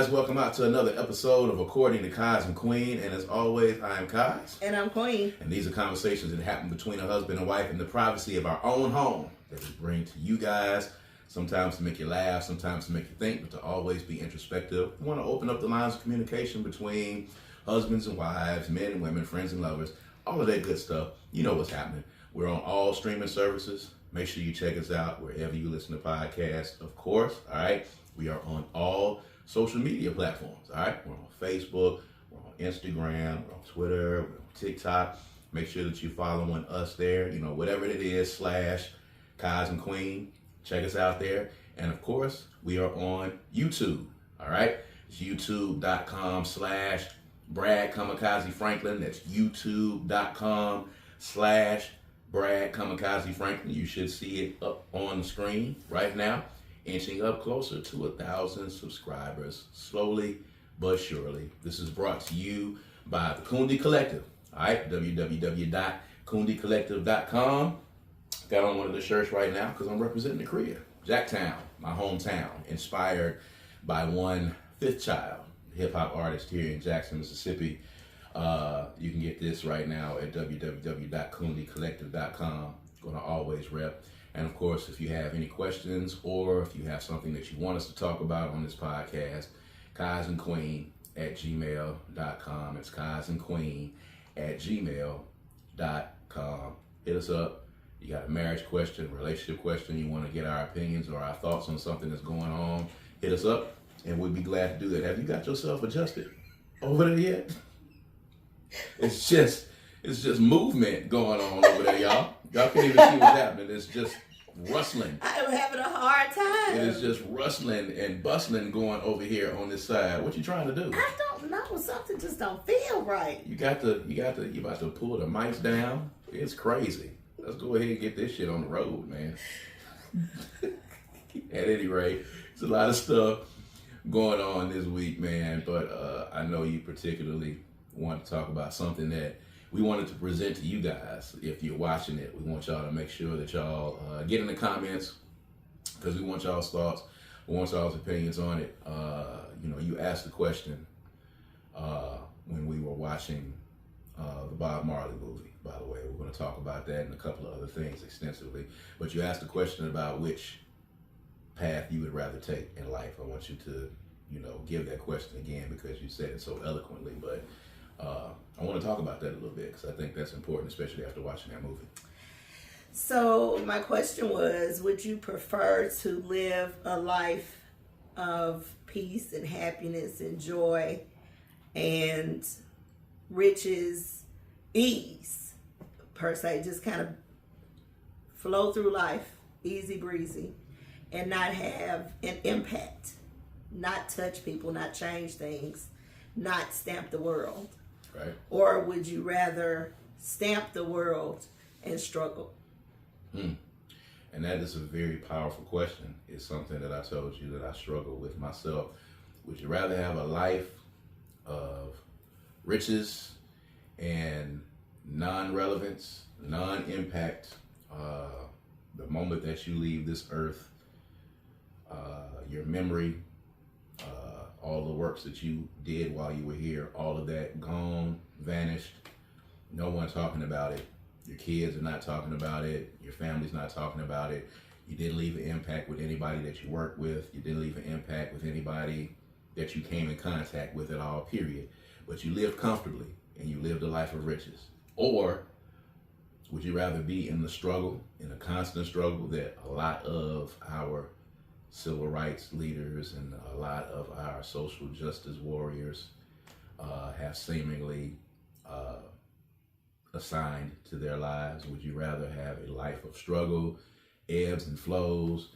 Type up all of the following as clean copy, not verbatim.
guys, welcome out to another episode of According to Kaz Queen. And as always, I am Kaz. And I'm Queen. And these are conversations that happen between a husband and wife in the privacy of our own home that we bring to you guys, sometimes to make you laugh, sometimes to make you think, but to always be introspective. We want to open up the lines of communication between husbands and wives, men and women, friends and lovers, all of that good stuff. You know what's happening. We're on all streaming services. Make sure you check us out wherever you listen to podcasts, of course. All right. We are on all social media platforms. All right. We're on Facebook, we're on Instagram, we're on Twitter, we're on TikTok. Make sure that you're following us there. You know, whatever it is, /Kaz and Queen. Check us out there. And of course, we are on YouTube. All right. It's youtube.com/Brad Kamikaze Franklin. That's youtube.com/Brad Kamikaze Franklin. You should see it up on the screen right now, inching up closer to 1,000 subscribers, slowly but surely. This is brought to you by the Kundi Collective. All right, www.kundicollective.com. Got on one of the shirts right now because I'm representing the Korea, Jacktown, my hometown, inspired by one Fifth Child, hip hop artist here in Jackson, Mississippi. You can get this right now at www.kundicollective.com. Going to always rep. And of course, if you have any questions or if you have something that you want us to talk about on this podcast, kazandqueen@gmail.com. It's kazandqueen@gmail.com. Hit us up. You got a marriage question, relationship question, you want to get our opinions or our thoughts on something that's going on, hit us up and we'd be glad to do that. Have you got yourself adjusted over there yet? It's just movement going on over there, y'all. Y'all can't even see what's happening. It's just rustling. I'm having a hard time. It is just rustling and bustling going over here on this side. What you trying to do? I don't know. Something just don't feel right. You about to pull the mics down. It's crazy. Let's go ahead and get this shit on the road, man. At any rate, it's a lot of stuff going on this week, man. But I know you particularly want to talk about something that we wanted to present to you guys. If you're watching it, we want y'all to make sure that y'all get in the comments because we want y'all's thoughts. We want y'all's opinions on it. You asked the question when we were watching the Bob Marley movie. By the way, we're going to talk about that and a couple of other things extensively. But you asked the question about which path you would rather take in life. I want you to, give that question again because you said it so eloquently. But I want to talk about that a little bit because I think that's important, especially after watching that movie. So my question was, would you prefer to live a life of peace and happiness and joy and riches, ease, per se, just kind of flow through life, easy breezy, and not have an impact, not touch people, not change things, not stamp the world? Right. Or would you rather stamp the world and struggle? And that is a very powerful question. It's something that I told you that I struggle with myself. Would you rather have a life of riches and non-relevance, non-impact, the moment that you leave this earth, your memory, all the works that you did while you were here, all of that gone, vanished, no one talking about it, your kids are not talking about it, your family's not talking about it, you didn't leave an impact with anybody that you worked with, you didn't leave an impact with anybody that you came in contact with at all, period, but you lived comfortably and you lived a life of riches? Or would you rather be in the struggle, in a constant struggle that a lot of our civil rights leaders and a lot of our social justice warriors have seemingly assigned to their lives? Would you rather have a life of struggle, ebbs and flows,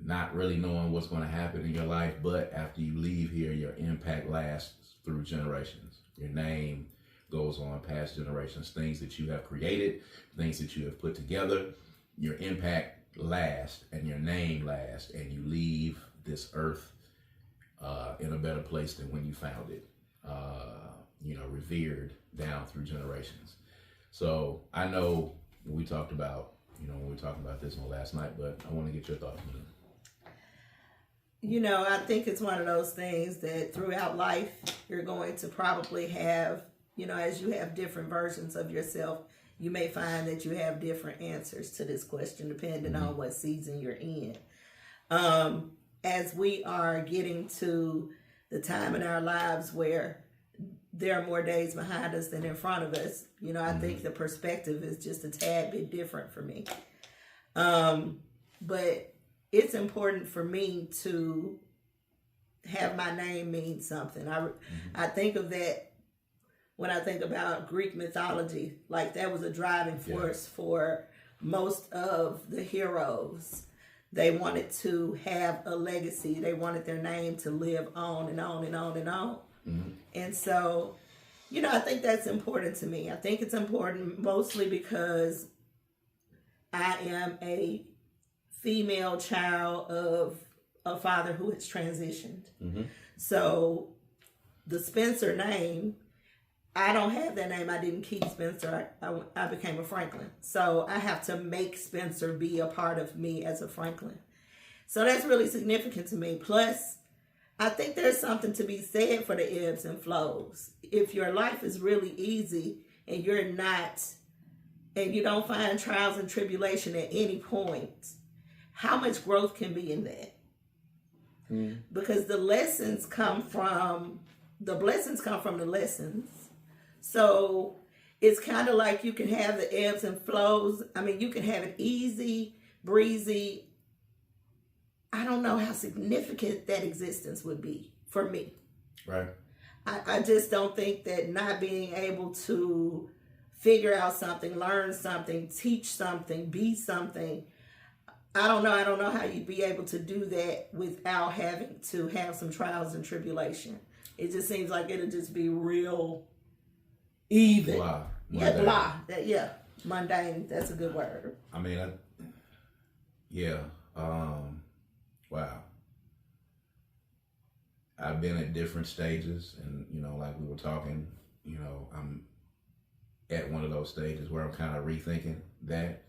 not really knowing what's going to happen in your life, but after you leave here, your impact lasts through generations? Your name goes on past generations, things that you have created, things that you have put together, your impact lasts and your name lasts, and you leave this earth in a better place than when you found it, revered down through generations. So I know when we talked about this on last night, but I want to get your thoughts on it. I think it's one of those things that throughout life, you're going to probably have, as you have different versions of yourself, you may find that you have different answers to this question depending on what season you're in. As we are getting to the time in our lives where there are more days behind us than in front of us, I think the perspective is just a tad bit different for me. But it's important for me to have my name mean something. I think of that when I think about Greek mythology, like that was a driving force for most of the heroes. They wanted to have a legacy. They wanted their name to live on and on and on and on. And so, I think that's important to me. I think it's important mostly because I am a female child of a father who has transitioned. So the Spencer name, I don't have that name. I didn't keep Spencer. I became a Franklin. So I have to make Spencer be a part of me as a Franklin. So that's really significant to me. Plus, I think there's something to be said for the ebbs and flows. If your life is really easy and you're not, and you don't find trials and tribulation at any point, how much growth can be in that? Because the blessings come from the lessons. So it's kind of like you can have the ebbs and flows. I mean, you can have it easy, breezy. I don't know how significant that existence would be for me. Right. I just don't think that not being able to figure out something, learn something, teach something, be something, I don't know how you'd be able to do that without having to have some trials and tribulation. It just seems like it'll just be real even. Blah. Blah. Mundane. That's a good word. I mean, wow. I've been at different stages, and like we were talking, I'm at one of those stages where I'm kind of rethinking that.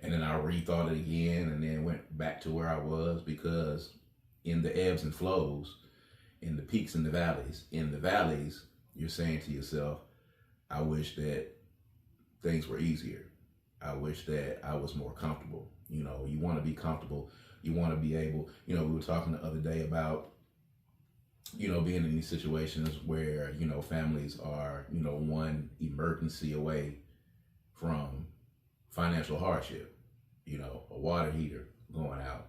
And then I rethought it again and then went back to where I was, because in the ebbs and flows, in the peaks and the valleys, you're saying to yourself, I wish that things were easier. I wish that I was more comfortable. You want to be comfortable. You want to be able, we were talking the other day about, being in these situations where, families are, one emergency away from financial hardship, a water heater going out,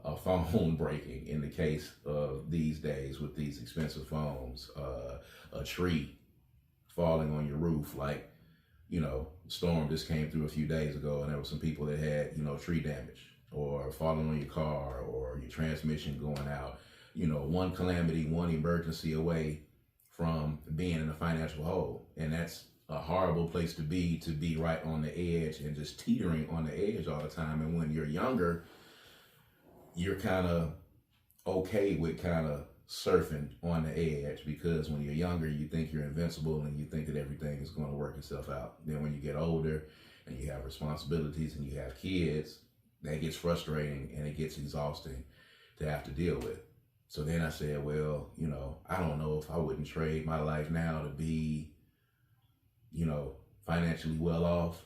a phone breaking in the case of these days with these expensive phones, a tree falling on your roof, like, storm just came through a few days ago and there were some people that had, tree damage, or falling on your car, or your transmission going out, one calamity, one emergency away from being in a financial hole. And that's a horrible place to be right on the edge and just teetering on the edge all the time. And when you're younger, you're kind of okay with kind of surfing on the edge, because when you're younger, you think you're invincible and you think that everything is going to work itself out. Then when you get older and you have responsibilities and you have kids, that gets frustrating and it gets exhausting to have to deal with. So then I said, well, I don't know if I wouldn't trade my life now to be, financially well off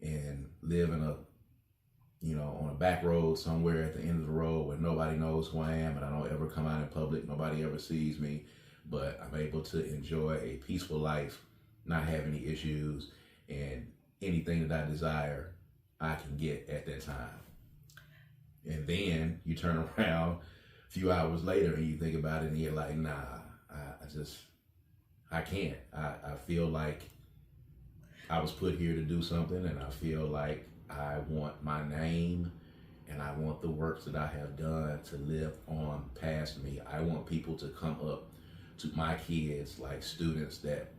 and live in a, on a back road somewhere at the end of the road where nobody knows who I am and I don't ever come out in public, nobody ever sees me, but I'm able to enjoy a peaceful life, not have any issues, and anything that I desire, I can get at that time. And then you turn around a few hours later and you think about it and you're like, nah, I can't. I feel like I was put here to do something, and I feel like I want my name and I want the works that I have done to live on past me. I want people to come up to my kids, like students that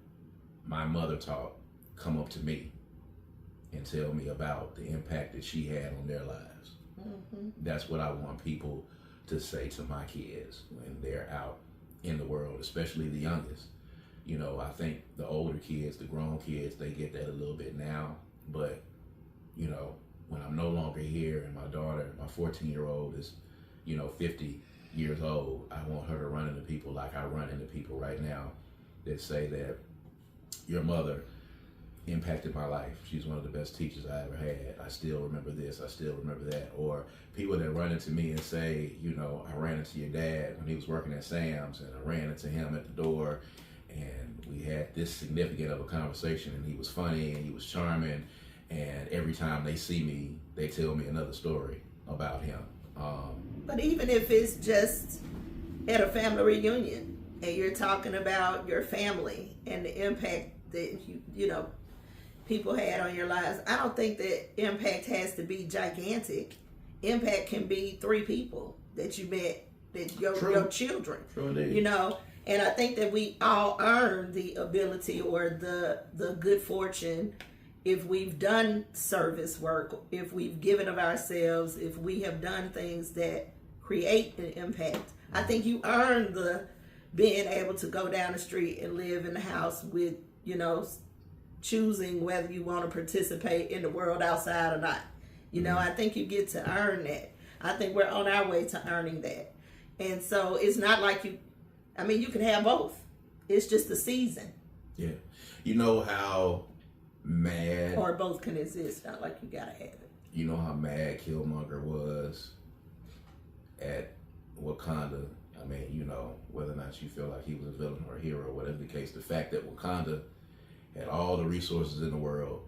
my mother taught, come up to me and tell me about the impact that she had on their lives. That's what I want people to say to my kids when they're out in the world, especially the youngest. I think the older kids, the grown kids, they get that a little bit now. But, when I'm no longer here and my daughter, my 14-year-old is, 50, years old, I want her to run into people like I run into people right now that say that your mother impacted my life. She's one of the best teachers I ever had. I still remember this. I still remember that. Or people that run into me and say, you know, I ran into your dad when he was working at Sam's, and I ran into him at the door, and we had this significant of a conversation, and he was funny and he was charming, and every time they see me, they tell me another story about him. But even if it's just at a family reunion and you're talking about your family and the impact that you know people had on your lives, I don't think that impact has to be gigantic. Impact can be 3 people that you met, that your children. True indeed. You know, and I think that we all earn the ability or the good fortune if we've done service work, if we've given of ourselves, if we have done things that create an impact. I think you earn the being able to go down the street and live in the house with, you know, choosing whether you want to participate in the world outside or not. You know, I think you get to earn that. I think we're on our way to earning that. And so it's not like you can have both. It's just a season. Yeah. You know how mad, or both can exist, not like you gotta have it. you know how mad Killmonger was at Wakanda. I mean, you know, whether or not you feel like he was a villain or a hero, whatever the case, the fact that Wakanda had all the resources in the world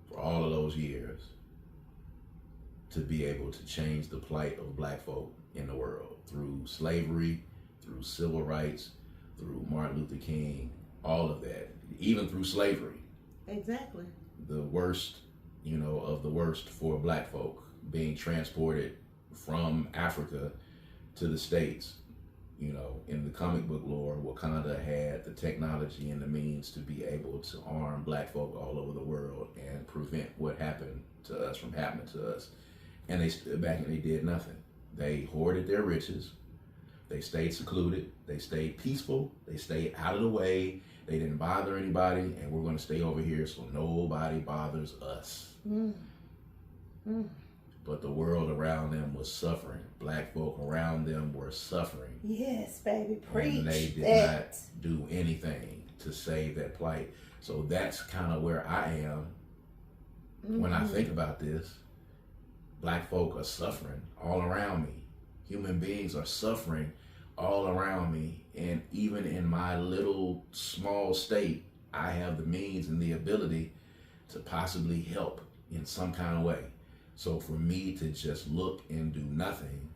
for all of those years to be able to change the plight of black folk in the world through slavery, through civil rights, through Martin Luther King, all of that, even through slavery. Exactly. The worst, you know, of the worst for black folk being transported from Africa to the States. You know, in the comic book lore, Wakanda had the technology and the means to be able to arm black folk all over the world and prevent what happened to us from happening to us. And they stood back and they did nothing. They hoarded their riches. They stayed secluded. They stayed peaceful. They stayed out of the way. They didn't bother anybody, and we're going to stay over here so nobody bothers us. But the world around them was suffering. Black folk around them were suffering. Yes, baby, preach. And they did not do anything to save that plight. So that's kind of where I am when I think about this. Black folk are suffering all around me. Human beings are suffering all around me. And even in my little small state, I have the means and the ability to possibly help in some kind of way. So for me to just look and do nothing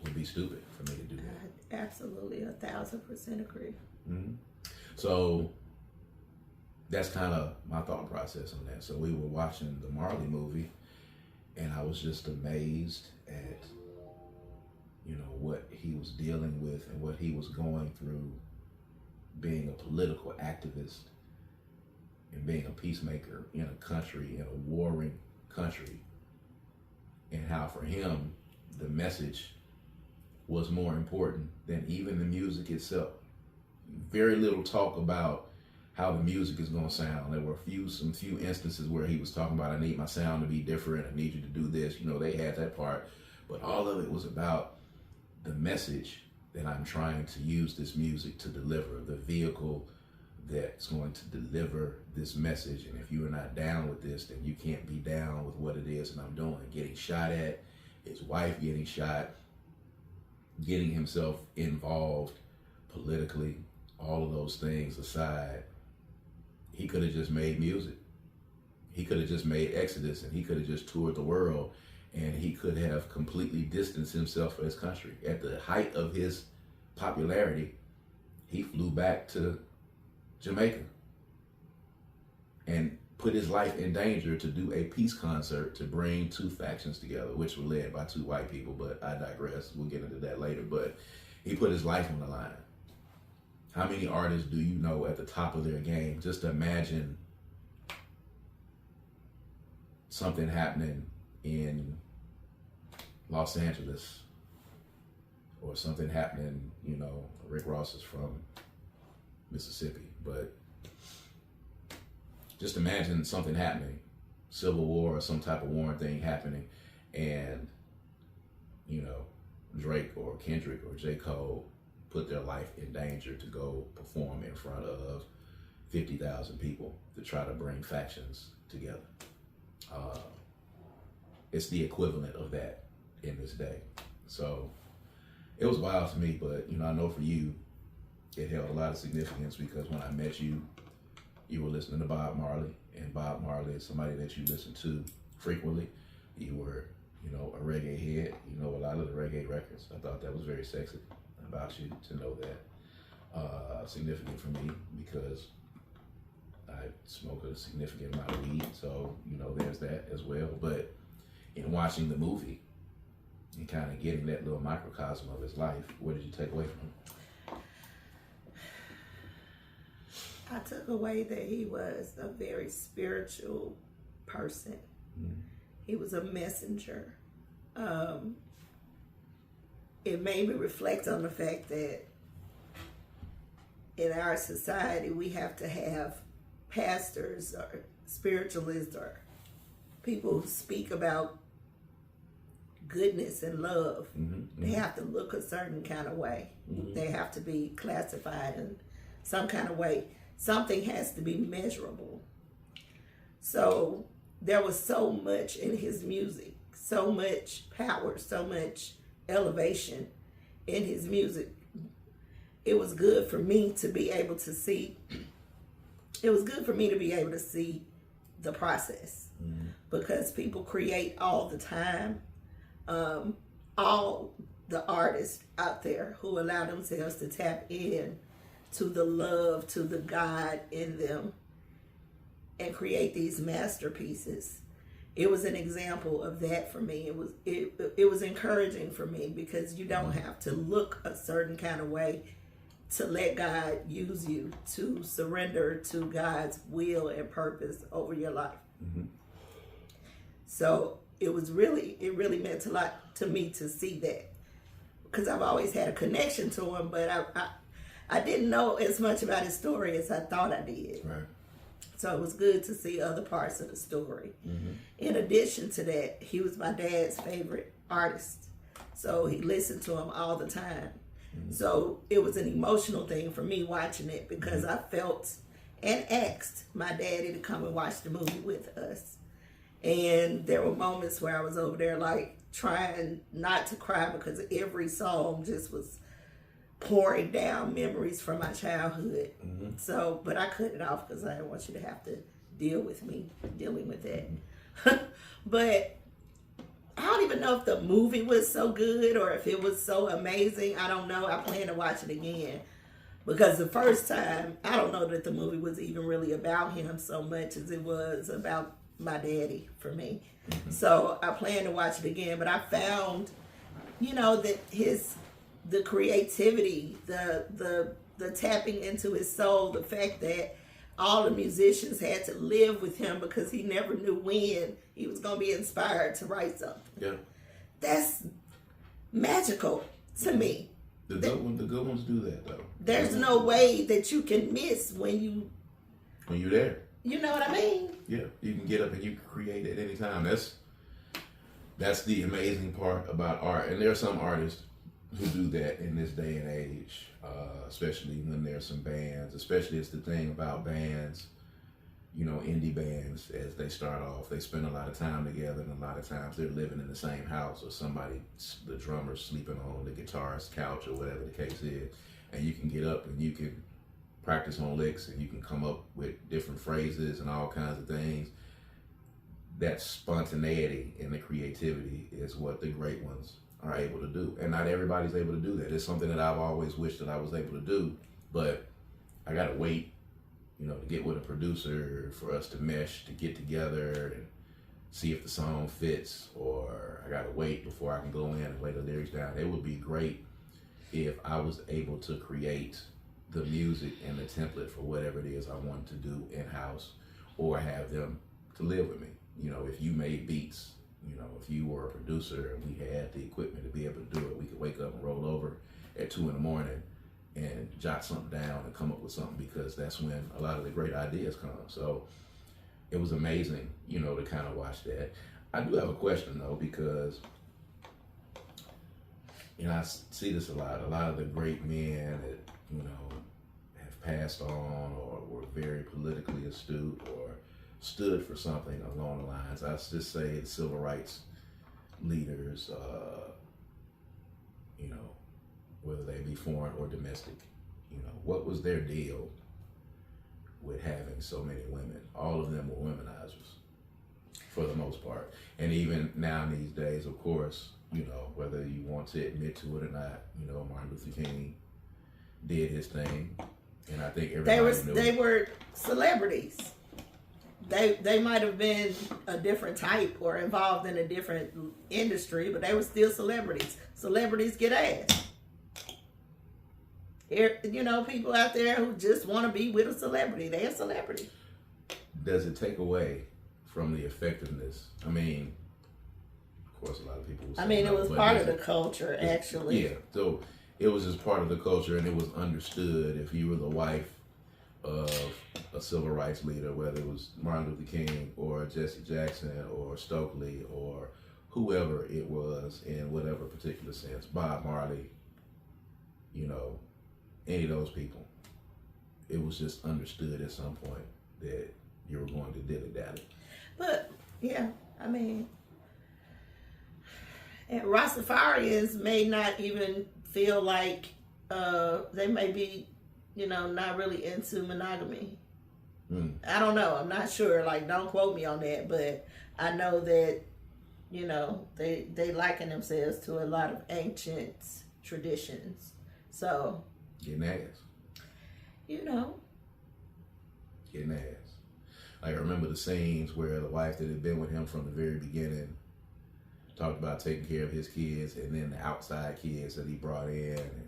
would be stupid for me to do that. Absolutely, 1,000% agree. Mm-hmm. So that's kind of my thought process on that. So we were watching the Marley movie, and I was just amazed at, you know, what he was dealing with and what he was going through being a political activist and being a peacemaker in a country, in a warring country, and how for him the message was more important than even the music itself. Very little talk about how the music is going to sound. There were some few instances where he was talking about, I need my sound to be different, I need you to do this. You know, they had that part, but all of it was about the message that I'm trying to use this music to deliver, the vehicle that's going to deliver this message. And if you are not down with this, then you can't be down with what it is that I'm doing. Getting shot at, his wife getting shot, getting himself involved politically, all of those things aside, he could have just made music. He could have just made Exodus, and he could have just toured the world, and he could have completely distanced himself from his country. At the height of his popularity, he flew back to Jamaica and put his life in danger to do a peace concert to bring 2 factions together, which were led by 2 white people, but I digress. We'll get into that later. But he put his life on the line. How many artists do you know at the top of their game? Just imagine something happening in Los Angeles, or something happening, you know, Rick Ross is from Mississippi, but just imagine something happening, Civil War or some type of war thing happening, and, you know, Drake or Kendrick or J. Cole put their life in danger to go perform in front of 50,000 people to try to bring factions together. It's the equivalent of that in this day. So it was wild to me, but I know for you, it held a lot of significance because when I met you, you were listening to Bob Marley, and Bob Marley is somebody that you listen to frequently. You were, a reggae head. You know a lot of the reggae records. I thought that was very sexy about you to know that. Significant for me because I smoke a significant amount of weed, so there's that as well. But in watching the movie and kind of getting that little microcosm of his life, what did you take away from him? I took away that he was a very spiritual person. Mm-hmm. He was a messenger. It made me reflect on the fact that in our society we have to have pastors or spiritualists or people who speak about goodness and love. Mm-hmm. They have to look a certain kind of way. Mm-hmm. They have to be classified in some kind of way. Something has to be measurable. So there was so much in his music, so much power, so much elevation in his music. It was good for me to be able to see. It was good for me to be able to see the process. Mm-hmm. Because people create all the time. All the artists out there who allow themselves to tap in to the love, to the God in them and create these masterpieces. It was an example of that for me. It was encouraging for me because you don't have to look a certain kind of way to let God use you, to surrender to God's will and purpose over your life. Mm-hmm. So it really meant a lot to me to see that because I've always had a connection to him, but I didn't know as much about his story as I thought I did. Right. So it was good to see other parts of the story. Mm-hmm. In addition to that, he was my dad's favorite artist. So he listened to him all the time. Mm-hmm. So it was an emotional thing for me watching it because I felt and asked my daddy to come and watch the movie with us. And there were moments where I was over there like trying not to cry because every song just was pouring down memories from my childhood. Mm-hmm. So, but I cut it off because I didn't want you to have to deal with me dealing with that. Mm-hmm. But I don't even know if the movie was so good or if it was so amazing. I don't know. I plan to watch it again because the first time, I don't know that the movie was even really about him so much as it was about my daddy for me. Mm-hmm. So I plan to watch it again, but I found, that the creativity, the tapping into his soul, the fact that all the musicians had to live with him because he never knew when he was going to be inspired to write something. Yeah. That's magical to me. The good ones do that though. There's no way that you can miss when you're there. You know what I mean? Yeah, you can get up and you can create at any time. That's the amazing part about art. And there are some artists who do that in this day and age, especially when there's some bands. Especially it's the thing about bands, indie bands, as they start off, they spend a lot of time together, and a lot of times they're living in the same house, or the drummer's sleeping on the guitarist's couch, or whatever the case is. And you can get up and you can practice on licks, and you can come up with different phrases and all kinds of things. That spontaneity and the creativity is what the great ones are able to do. And not everybody's able to do that. It's something that I've always wished that I was able to do, but I gotta wait, to get with a producer for us to mesh, to get together and see if the song fits, or I gotta wait before I can go in and lay the lyrics down. It would be great if I was able to create the music and the template for whatever it is I wanted to do in-house, or have them to live with me. If you made beats, if you were a producer and we had the equipment to be able to do it, we could wake up and roll over at 2 a.m. and jot something down and come up with something, because that's when a lot of the great ideas come. So it was amazing, to kind of watch that. I do have a question though, because see this a lot. A lot of the great men that, have passed on or were very politically astute or stood for something along the lines. I just say the civil rights leaders, whether they be foreign or domestic, what was their deal with having so many women? All of them were womenizers for the most part. And even now these days, of course, whether you want to admit to it or not, Martin Luther King did his thing. And I think everybody knew they were celebrities. They might have been a different type or involved in a different industry, but they were still celebrities. Celebrities get ass. People out there who just want to be with a celebrity, they're a celebrity. Does it take away from the effectiveness? I mean, of course, a lot of people will say it was part of the culture, actually. Yeah, so it was just part of the culture, and it was understood if you were the wife of a civil rights leader, whether it was Martin Luther King or Jesse Jackson or Stokely or whoever it was in whatever particular sense, Bob Marley, any of those people, it was just understood at some point that you were going to dilly-dally. But, yeah, and Rastafarians may not even feel like they may be, not really into monogamy. I don't know. I'm not sure. Don't quote me on that. But I know that, they liken themselves to a lot of ancient traditions. So. Getting ass. Getting ass. I remember the scenes where the wife that had been with him from the very beginning talked about taking care of his kids and then the outside kids that he brought in. And,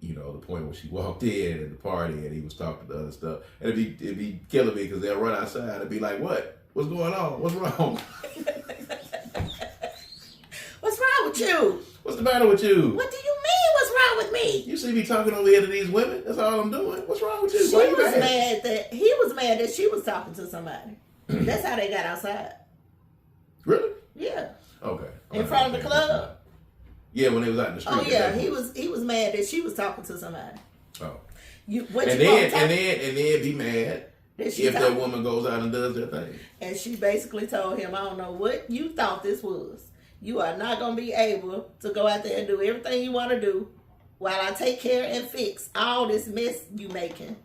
the point where she walked in at the party and he was talking to other stuff. And it'd be killing me because they'll run outside and be like, what? What's going on? What's wrong? What's wrong with you? What's the matter with you? What do you mean, what's wrong with me? You see me talking over here to these women? That's all I'm doing. What's wrong with you? He was mad that she was talking to somebody. That's how they got outside. Really? Yeah. Okay. In front of the club? Yeah, when they was out in the street. Oh yeah, he was mad that she was talking to somebody. Oh. And then be mad if that woman goes out and does their thing. And she basically told him, I don't know what you thought this was. You are not going to be able to go out there and do everything you want to do while I take care and fix all this mess you making.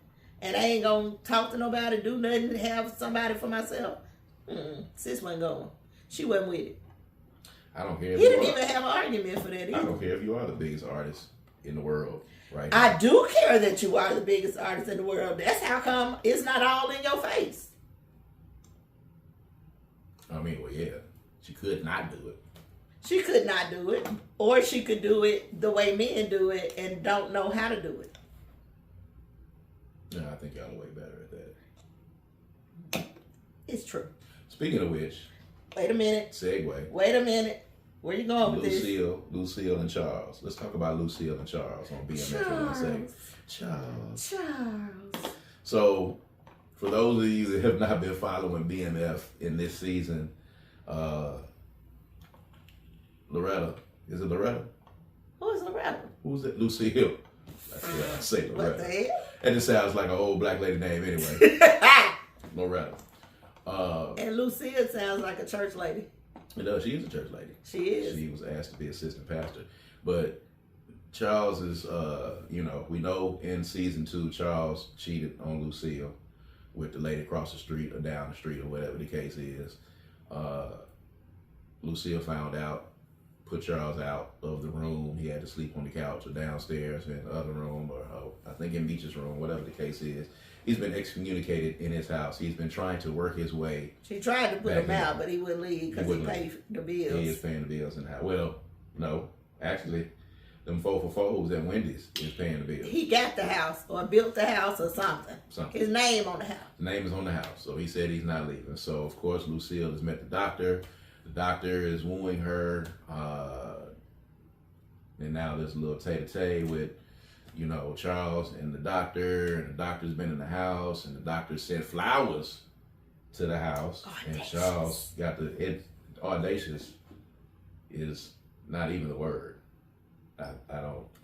And I ain't going to talk to nobody, do nothing, have somebody for myself. Sis wasn't going. She wasn't with it. I don't care. He didn't even have an argument for that either. I don't care if you are the biggest artist in the world, right? I do care that you are the biggest artist in the world. That's how come it's not all in your face. Well, yeah. She could not do it. She could not do it. Or she could do it the way men do it and don't know how to do it. No, I think y'all are way better at that. It's true. Speaking of which. Wait a minute. Segue. Wait a minute. Where you going with this? Lucille and Charles. Let's talk about Lucille and Charles on BMF for 1 second. Charles. So, for those of you that have not been following BMF in this season, Loretta. Is it Loretta? Who is Loretta? Who's it? Lucille. I say Loretta. What the hell? And it sounds like an old black lady name anyway. Loretta. And Lucille sounds like a church lady. She is a church lady. She is. She was asked to be assistant pastor. But Charles is, we know in season 2, Charles cheated on Lucille with the lady across the street or down the street or whatever the case is. Lucille found out, put Charles out of the room. He had to sleep on the couch or downstairs in the other room or I think in Beach's room, whatever the case is. He's been excommunicated in his house. He's been trying to work his way. She tried to put him out, but he wouldn't leave because he paid the bills. He is paying the bills in the house. Well, no, actually, them 4 at Wendy's is paying the bills. He got the house or built the house or something. His name on the house. His name is on the house. So he said he's not leaving. So, of course, Lucille has met the doctor. The doctor is wooing her. And now there's a little tete-a-tete with, Charles and the doctor's been in the house, and the doctor sent flowers to the house. Audacious. And Charles got audacious is not even the word. I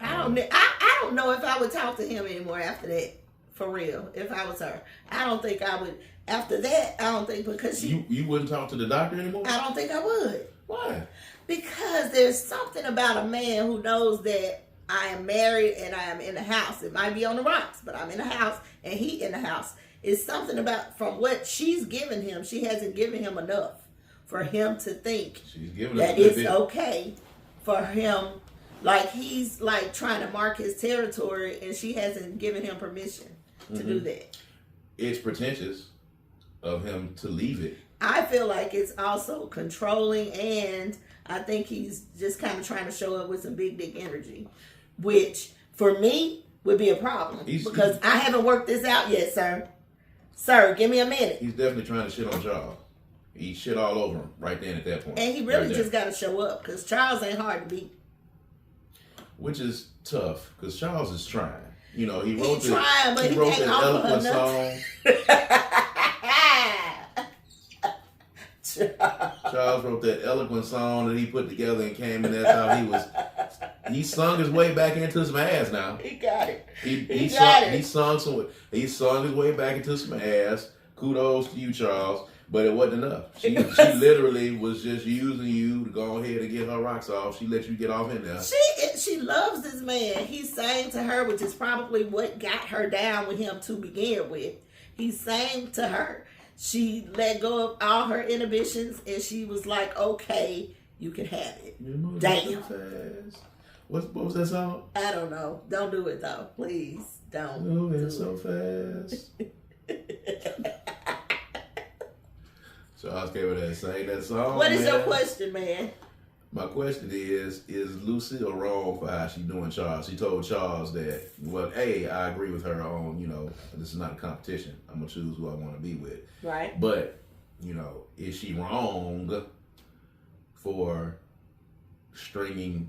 don't know if I would talk to him anymore after that. For real, if I was her, I don't think I would. After that, I don't think because you wouldn't talk to the doctor anymore. I don't think I would. Why? Because there's something about a man who knows that I am married and I am in the house. It might be on the rocks, but I'm in the house and he in the house. It's something about from what she's given him. She hasn't given him enough for him to think that it's okay for him. Like he's like trying to mark his territory, and she hasn't given him permission to do that. It's pretentious of him to leave it. I feel like it's also controlling, and I think he's just kind of trying to show up with some big dick energy, which for me would be a problem because I haven't worked this out yet, sir. Sir, give me a minute. He's definitely trying to shit on Charles. He shit all over him right then at that point. And he really just got to show up because Charles ain't hard to beat. Which is tough because Charles is trying. You know, he wrote that eloquent song. Charles wrote that eloquent song that he put together and came, and that's how he sung his way back into some ass now. He got it. He sung his way back into some ass. Kudos to you, Charles. But it wasn't enough. She literally was just using you to go ahead and get her rocks off. She let you get off in there. She loves this man. He sang to her, which is probably what got her down with him to begin with. He sang to her. She let go of all her inhibitions, and she was like, okay, you can have it. Damn. So what was that song? I don't know. Don't do it, though. Please, don't. Moving so fast. Charles came in there and sang that song. What is your question, man? My question is Lucille wrong for how she doing Charles? She told Charles that, well, A, I agree with her on, you know, this is not a competition. I'm going to choose who I want to be with. Right. But, you know, is she wrong for stringing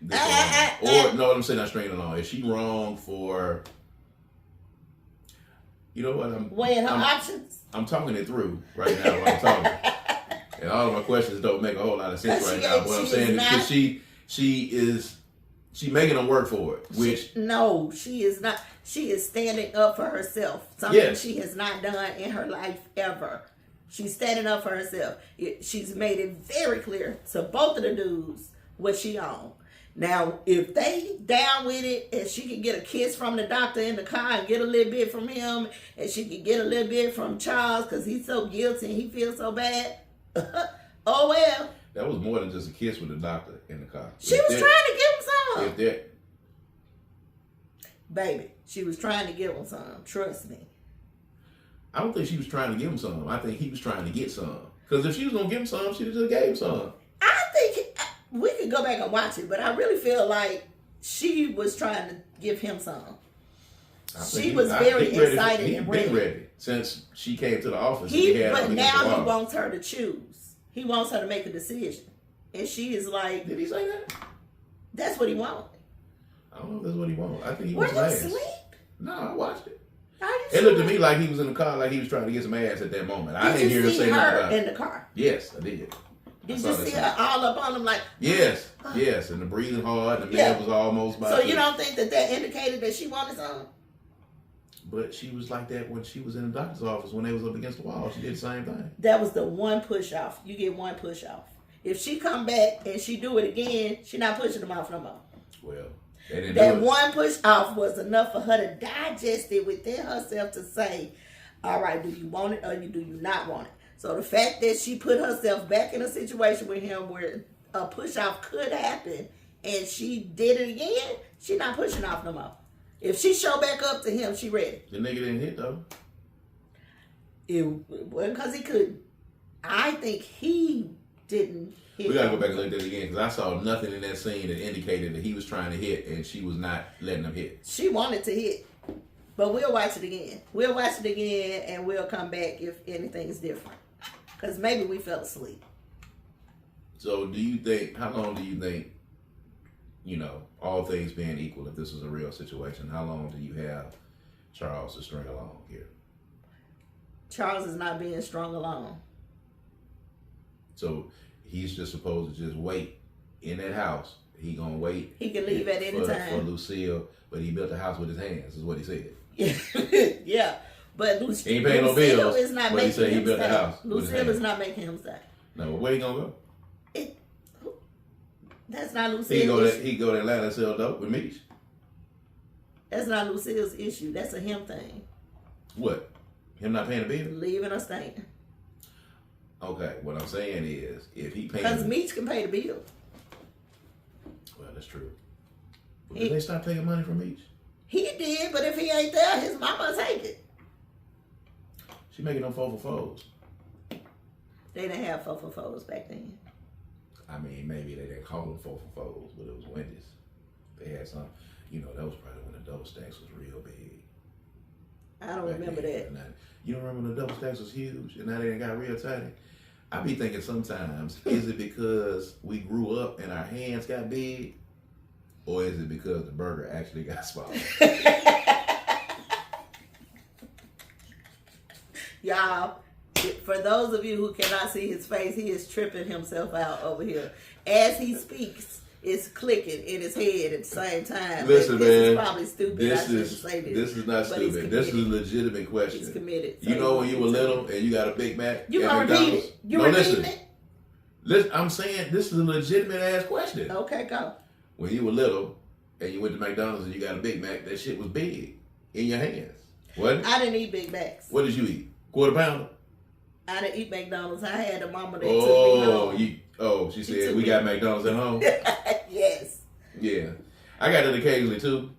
this along? Or, no, I'm saying not stringing along. Is she wrong for, you know what? Weighing her options? I'm talking it through right now while I'm talking. And all of my questions don't make a whole lot of sense right now. What I'm saying is because she making them work for it. No, she is not. She is standing up for herself. Something she has not done in her life ever. She's standing up for herself. She's made it very clear to both of the dudes what she on. Now, if they down with it and she can get a kiss from the doctor in the car and get a little bit from him and she can get a little bit from Charles because he's so guilty and he feels so bad, oh well. That was more than just a kiss with the doctor in the car. She was trying to give him some. Baby, she was trying to give him some. Trust me. I don't think she was trying to give him some. I think he was trying to get some. Because if she was going to give him some, she just gave him some. I think we could go back and watch it, but I really feel like she was trying to give him some. She was very excited and ready. Since she came to the office. But now he wants her to choose. He wants her to make a decision. And she is like... Did he say that? That's what he wanted. I don't know if that's what he wanted. I think he was last. Were you asleep? No, I watched it. It looked to me like he was in the car, like he was trying to get some ass at that moment. I didn't hear him say nothing about it. In the car? Yes, I did. Did you see her all up on him like... Yes, and the breathing hard, the man was almost by... So you don't think that indicated that she wanted something? But she was like that when she was in the doctor's office, when they was up against the wall. She did the same thing. That was the one push off. You get one push off. If she come back and she do it again, she not pushing them off no more. Well, that one push off was enough for her to digest it within herself to say, all right, do you want it or do you not want it? So the fact that she put herself back in a situation with him where a push off could happen and she did it again, she not pushing off no more. If she show back up to him, she ready. The nigga didn't hit though. It wasn't because he couldn't. I think he didn't hit. We gotta go back and look at that again because I saw nothing in that scene that indicated that he was trying to hit and she was not letting him hit. She wanted to hit. But we'll watch it again. We'll watch it again and we'll come back if anything's different. Because maybe we fell asleep. So how long do you think, you know, all things being equal, if this was a real situation, how long do you have Charles to string along here? Charles is not being strung along. So he's just supposed to just wait in that house he gonna wait. He can leave at any for time. Lucille, but he built the house with his hands. Is what he said. Yeah, but He ain't paying no bills. Is not but making he said he him built stay. the house. Lucille is not making him stay. No, where he gonna go? That's not Lucille's He go to Atlanta and sell dope with Meech. That's not Lucille's issue. That's a him thing. What? Him not paying the bill? Leaving or staying. Okay, what I'm saying is, if he pays... Because Meech can pay the bill. Well, that's true. But did they stop taking money from Meech? He did, but if he ain't there, his mama take it. She making them 4 for 4s. They didn't have 4 for 4s back then. I mean, maybe they didn't call them 4 for 4s, but it was Wendy's. They had some... You know, that was probably when the double stacks was real big. I don't remember that. You don't remember when the double stacks was huge and now they got real tiny? I be thinking sometimes, is it because we grew up and our hands got big? Or is it because the burger actually got smaller? Y'all, for those of you who cannot see his face, he is tripping himself out over here. As he speaks, it's clicking in his head at the same time. Listen, this man. is probably stupid. I shouldn't say this. This is not stupid. This is a legitimate question. He's committed. You know when you were little and you got a Big Mac? You gonna repeat it? You no, repeating listen. it? Listen, I'm saying this is a legitimate ass question. Okay, go. When you were little and you went to McDonald's and you got a Big Mac, that shit was big in your hands. What? I didn't eat Big Macs. What did you eat? Quarter pounder? I didn't eat McDonald's. I had a mama that took me home. She said we got McDonald's at home? Yes. Yeah. I got it occasionally too.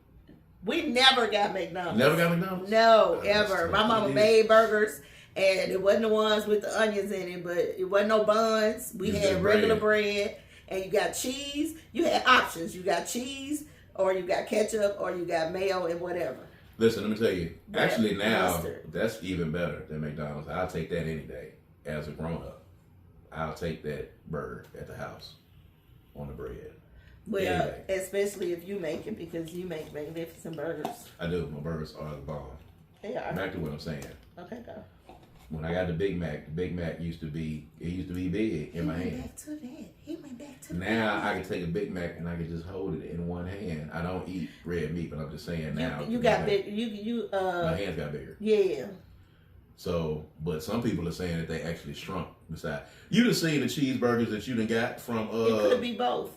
We never got McDonald's. Never got McDonald's? No, ever. My mama made burgers, and it wasn't the ones with the onions in it, but it wasn't no buns. We had regular bread, and you got cheese. You had options. You got cheese, or you got ketchup, or you got mayo, and whatever. Listen, let me tell you. Actually, now, mustard. that's even better than McDonald's. I'll take that any day as a grown-up. I'll take that burger at the house on the bread. Well, especially if you make it, because you make magnificent burgers. I do. My burgers are the bomb. They are. Back to what I'm saying. Okay, go. When I got the Big Mac used to be big in my hand. He went back to that. Now I can take a Big Mac and I can just hold it in one hand. I don't eat red meat, but I'm just saying now. You got big. My hands got bigger. Yeah. So, but some people are saying that they actually shrunk. Besides, you done seen the cheeseburgers that you done got from It could be both.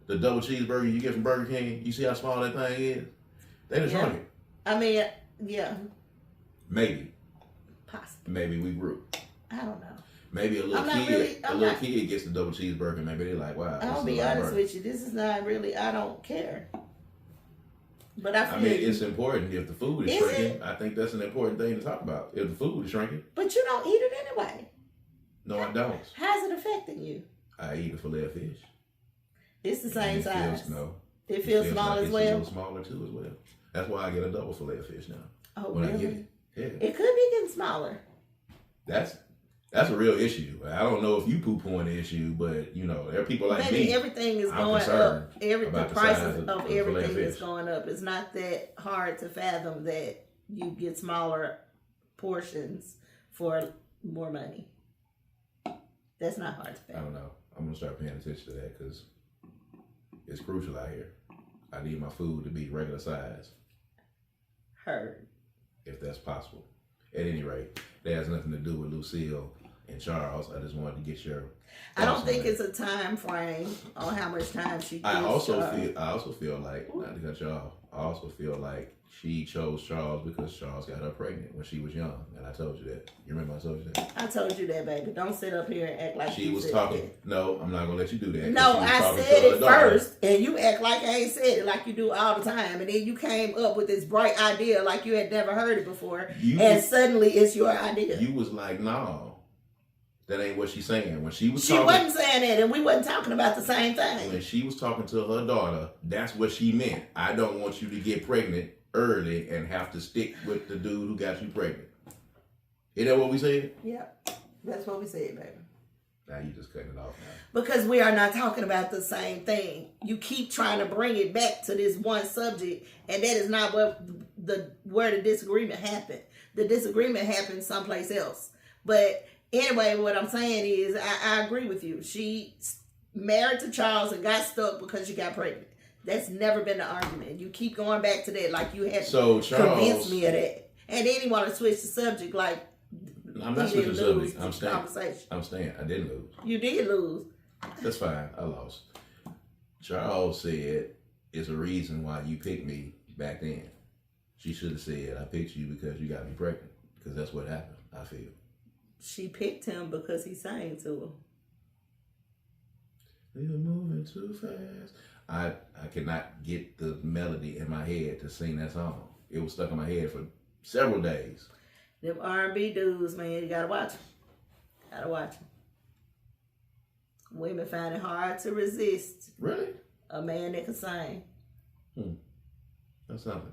The double cheeseburger you get from Burger King. You see how small that thing is? They done shrunk it. I mean, yeah. Maybe. Possibly. Maybe we grew. I don't know. Maybe a little kid gets the double cheeseburger. Maybe they're like, wow. I'll be honest with you. This is not really. I don't care. But I mean, it's important if the food is shrinking. I think that's an important thing to talk about. If the food is shrinking. But you don't eat it anyway. No, I don't. How's it affecting you? I eat a fillet of fish. It's the same size. It feels small like as well. It's a little smaller too as well. That's why I get a double fillet of fish now. Oh, when really? I get it. Yeah. It could be getting smaller. That's a real issue. I don't know if you poo-pooing the issue, but you know, there are people like me. Everything is going up. The prices of everything is going up. It's not that hard to fathom that you get smaller portions for more money. That's not hard to fathom. I don't know. I'm gonna start paying attention to that because it's crucial out here. I need my food to be regular size. Heard. If that's possible. At any rate, that has nothing to do with Lucille and Charles. I just wanted to get your. I don't think it's a time frame on how much time she gives I also Charles. feel like, not to cut you off, I also feel like she chose Charles because Charles got her pregnant when she was young. And I told you that. You remember I told you that? I told you that, baby. Don't sit up here and act like she was talking. That. No, I'm not going to let you do that. No, I said it first. And you act like I ain't said it like you do all the time. And then you came up with this bright idea like you had never heard it before. And suddenly it's your idea. You was like, no. That ain't what she's saying. When she wasn't saying that, and we wasn't talking about the same thing. When she was talking to her daughter, that's what she meant. I don't want you to get pregnant early and have to stick with the dude who got you pregnant. Is that what we said? Yeah, that's what we said, baby. Now you just cutting it off now. Because we are not talking about the same thing. You keep trying to bring it back to this one subject, and that is not where the disagreement happened. The disagreement happened someplace else. But anyway, what I'm saying is I agree with you. She married to Charles and got stuck because you got pregnant. That's never been the argument. You keep going back to that like you had So to Charles, convince me of that. And then he want to switch the subject like I'm not switching the subject. I'm staying. Conversation. I'm staying. I didn't lose. You did lose. That's fine. I lost. Charles said it's a reason why you picked me back then. She should have said I picked you because you got me pregnant. Because that's what happened, I feel. She picked him because he sang to her. You're moving too fast. I cannot get the melody in my head to sing that song. It was stuck in my head for several days. Them R&B dudes, man, you gotta watch them. Gotta watch them. Women find it hard to resist Really? a man that can sing. That's something.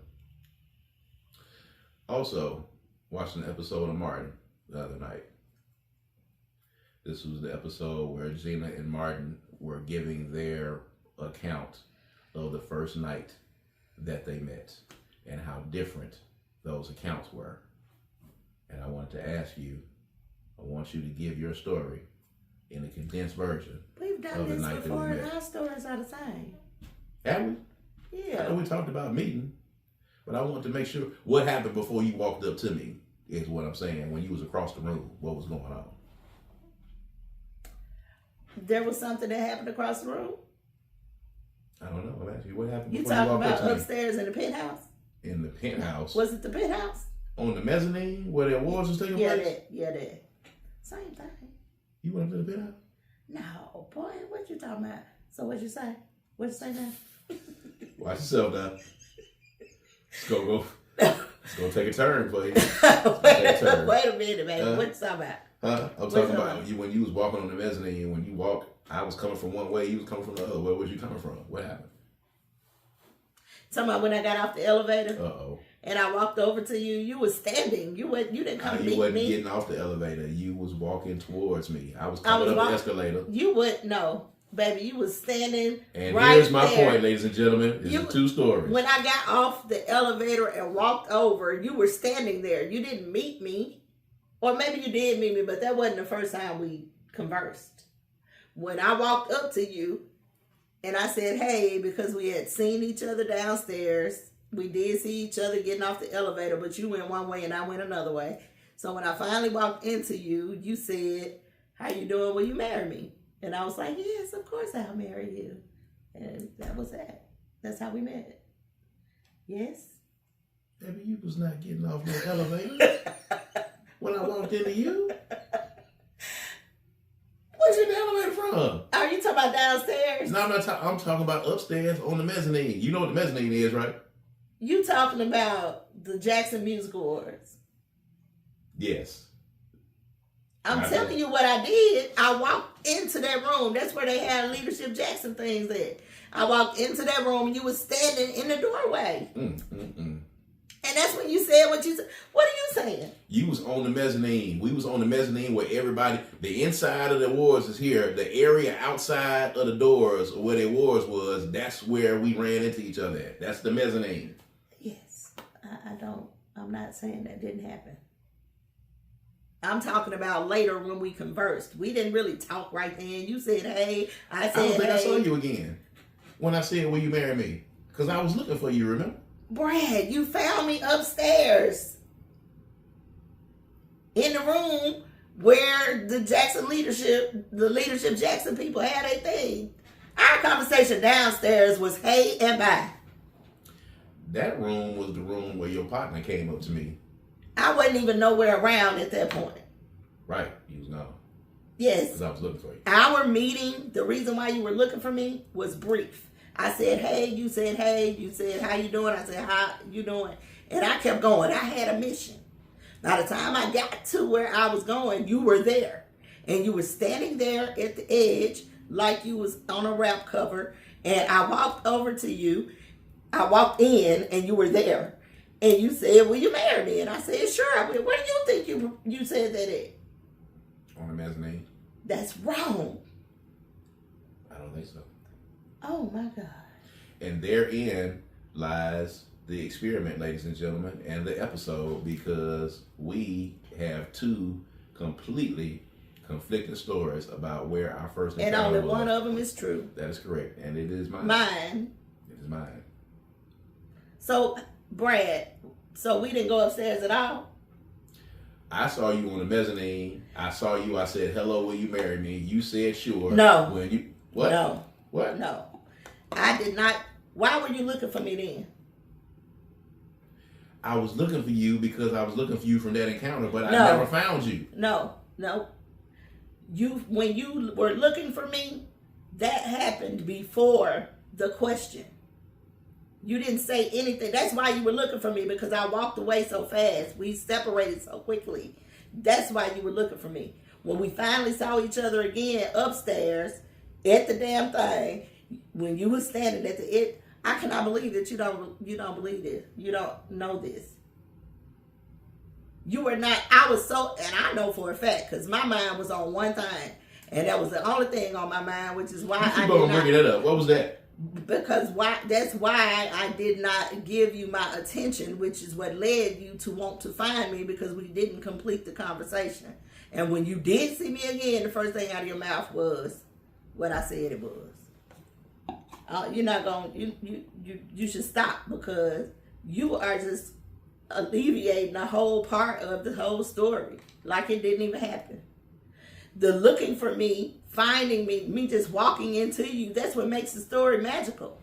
Also, watching the episode of Martin the other night. This was the episode where Gina and Martin were giving their account of the first night that they met and how different those accounts were. And I wanted to ask you, I want you to give your story in a condensed version. We've done this before and our stories are the same. Have we? Yeah. I know we talked about meeting, but I want to make sure what happened before you walked up to me is what I'm saying. When you was across the room, what was going on? There was something that happened across the room. I don't know. I'm asking you what happened You before you talking walked up about to me. upstairs in the penthouse? In the penthouse. Was it the penthouse? On the mezzanine where the awards was taking Yeah, place? that. Yeah, that. Same thing. You went up to the penthouse? No, boy, what you talking about? So what you say? What you say now? Watch yourself now. It's gonna take a turn for you. Wait a minute, baby. What you talking about? I'm talking about you when you was walking on the mezzanine. When you walked, I was coming from one way, you was coming from the other. Where was you coming from? What happened? Talking about when I got off the elevator Uh-oh. and I walked over to you, you was standing. You didn't come meet me. You wasn't getting off the elevator. You was walking towards me. I was coming up the escalator. You wouldn't know. Baby, you was standing and right here's my there. point, ladies and gentlemen. It's two stories. When I got off the elevator and walked over, you were standing there. You didn't meet me. Or maybe you did meet me, but that wasn't the first time we conversed. When I walked up to you and I said, hey, because we had seen each other downstairs. We did see each other getting off the elevator, but you went one way and I went another way. So when I finally walked into you, you said, how you doing? Will you marry me? And I was like, yes, of course I'll marry you. And that was that. That's how we met. Yes? Baby, you was not getting off no elevator when I walked into you. Where's you in the elevator from? Are you talking about downstairs? No, I'm talking about upstairs on the mezzanine. You know what the mezzanine is, right? You talking about the Jackson Music Awards. Yes. I'm telling you what I did. I walked into that room. That's where they had Leadership Jackson things at. I walked into that room and you was standing in the doorway. And that's when you said what you said. What are you saying? You was on the mezzanine. We was on the mezzanine where everybody, the inside of the awards is here. The area outside of the doors or where the awards was, that's where we ran into each other at. That's the mezzanine. Yes. I'm not saying that didn't happen. I'm talking about later when we conversed. We didn't really talk right then. You said, hey. I said, I don't think hey. I saw you again when I said, will you marry me? Because I was looking for you, remember? Brad, you found me upstairs in the room where the Leadership Jackson people had a thing. Our conversation downstairs was hey and bye. That room was the room where your partner came up to me. I wasn't even nowhere around at that point. Right, you was gone. Yes. Because I was looking for you. Our meeting, the reason why you were looking for me was brief. I said, hey, you said, hey, you said, how you doing? I said, how you doing? And I kept going. I had a mission. By the time I got to where I was going, you were there. And you were standing there at the edge like you was on a rap cover. And I walked over to you. I walked in and you were there. And you said, will you marry me? And I said, sure, I will. Where do you think you said that at? On the mezzanine. That's wrong. I don't think so. Oh, my God. And therein lies the experiment, ladies and gentlemen, and the episode, because we have two completely conflicting stories about where our first and encounter only was. one of them is true. That is correct, and it is mine. Mine. It is mine. So, Brad, so we didn't go upstairs at all? I saw you on the mezzanine. I saw you. I said, "Hello, will you marry me?" You said, "Sure." No. When you what? No. What? No. I did not. Why were you looking for me then? I was looking for you because I was looking for you from that encounter, but No. I never found you. No. When you were looking for me, that happened before the question. You didn't say anything. That's why you were looking for me, because I walked away so fast. We separated so quickly. That's why you were looking for me. When we finally saw each other again upstairs at the damn thing, when you were standing at the I cannot believe that you don't believe this. You don't know this. You were not. I was so, and I know for a fact, because my mind was on one thing, and that was the only thing on my mind, which is why I Keep did on not. bringing that up. What was that? Because that's why I did not give you my attention, which is what led you to want to find me, because we didn't complete the conversation. And when you did see me again, the first thing out of your mouth was what I said it was. You're not going. You should stop, because you are just alleviating a whole part of the whole story, like it didn't even happen. The looking for me, finding me just walking into you, that's what makes the story magical.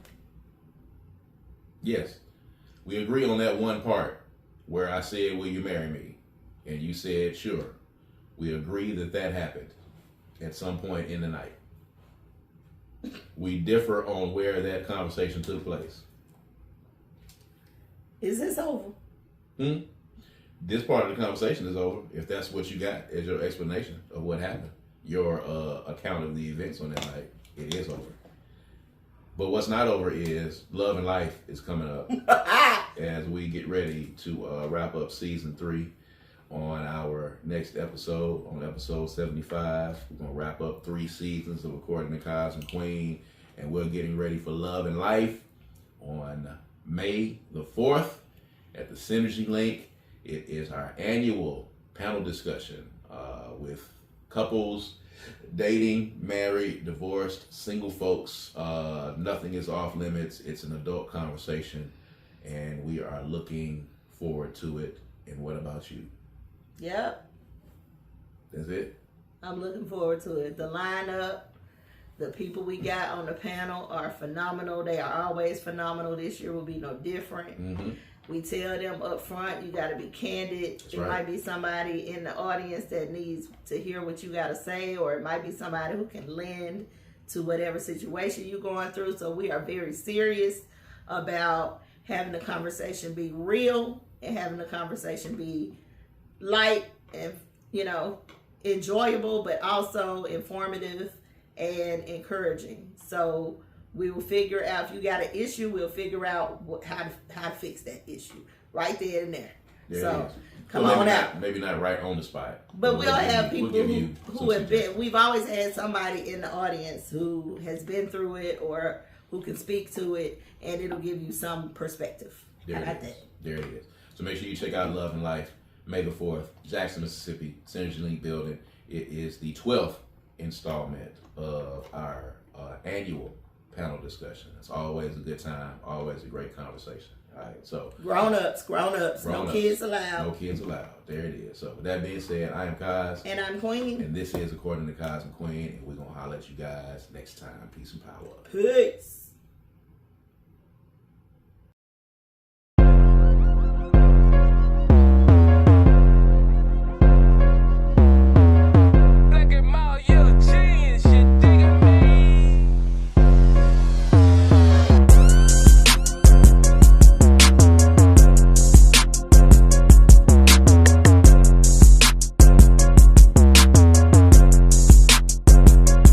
Yes. We agree on that one part where I said, "Will you marry me?" And you said, "Sure." We agree that happened at some point in the night. We differ on where that conversation took place. Is this over? This part of the conversation is over, if that's what you got as your explanation of what happened. Your account of the events on that night, it is over. But what's not over is Love and Life is coming up as we get ready to wrap up season 3 on our next episode, on episode 75. We're going to wrap up 3 seasons of According to Kaz Queen, and we're getting ready for Love and Life on May the 4th at the Synergy Link. It is our annual panel discussion with couples, dating, married, divorced, single folks. Nothing is off limits. It's an adult conversation, and we are looking forward to it. And what about you? Yep. That's it? I'm looking forward to it. The lineup, the people we got on the panel are phenomenal. They are always phenomenal. This year will be no different. Mm-hmm. We tell them up front, you got to be candid. That's it right. might be somebody in the audience that needs to hear what you got to say, or it might be somebody who can lend to whatever situation you're going through. So we are very serious about having the conversation be real and having the conversation be light and, enjoyable, but also informative and encouraging. So we will figure out, if you got an issue, we'll figure out how to fix that issue right there and there. So come on out. Maybe not right on the spot. But we'll have people who have been. We've always had somebody in the audience who has been through it or who can speak to it, and it'll give you some perspective. There it is. So make sure you check out Love and Life, May the 4th, Jackson, Mississippi, Synergy Link building. It is the 12th installment of our annual panel discussion. It's always a good time, always a great conversation. All right, so Grown-ups, no kids allowed. No kids allowed. There it is. So with that being said, I am Kaz. And I'm Queen. And this is According to Kaz Queen, and we're going to holler at you guys next time. Peace and power. Peace.